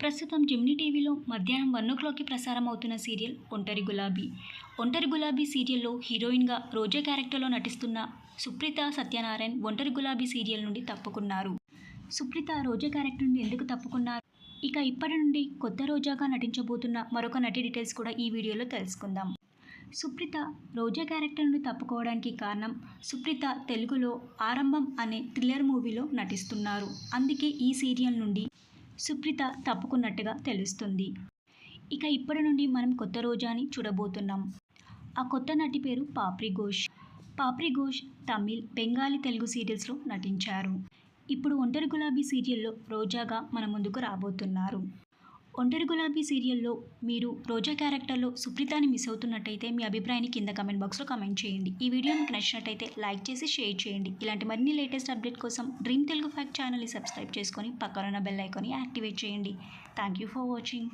ప్రస్తుతం జెమినీ టీవీలో మధ్యాహ్నం 1:00కి ప్రసారం అవుతున్న సీరియల్ ఒంటరి గులాబీ. ఒంటరి గులాబీ సీరియల్లో హీరోయిన్గా రోజా క్యారెక్టర్లో నటిస్తున్న సుప్రీత సత్యనారాయణ్ ఒంటరి గులాబీ సీరియల్ నుండి తప్పుకున్నారు. సుప్రీత రోజా క్యారెక్టర్ నుండి ఎందుకు తప్పుకున్నారు? ఇక ఇప్పటి నుండి కొత్త రోజాగా నటించబోతున్న మరొక నటి డీటెయిల్స్ కూడా ఈ వీడియోలో తెలుసుకుందాం. సుప్రీత రోజా క్యారెక్టర్ నుండి తప్పుకోవడానికి కారణం, సుప్రీత తెలుగులో ఆరంభం అనే థ్రిల్లర్ మూవీలో నటిస్తున్నారు. అందుకే ఈ సీరియల్ నుండి సుప్రీత తప్పుకున్నట్టుగా తెలుస్తుంది. ఇక ఇప్పటి నుండి మనం కొత్త రోజాని చూడబోతున్నాం. ఆ కొత్త నటి పేరు పాప్రీ ఘోష్. పాప్రీ ఘోష్ తమిళ్, బెంగాలీ, తెలుగు సీరియల్స్లో నటించారు. ఇప్పుడు ఒంటరి గులాబీ సీరియల్లో రోజాగా మన ముందుకు రాబోతున్నారు. ఒంటరి గులాబీ సీరియల్లో మీరు రోజా క్యారెక్టర్లో సుప్రీతని మిస్ అవుతున్నట్టయితే మీ అభిప్రాయాన్ని కింద కమెంట్ బాక్స్లో కమెంట్ చేయండి. ఈ వీడియో మీకు నచ్చినట్టయితే లైక్ చేసి షేర్ చేయండి. ఇలాంటి మరిన్ని లేటెస్ట్ అప్డేట్ కోసం డ్రీమ్ తెలుగు ఫ్యాక్ట్ ఛానల్ని సబ్స్క్రైబ్ చేసుకొని పక్కన ఉన్న బెల్ ఐకాన్ని యాక్టివేట్ చేయండి. Thank you for watching.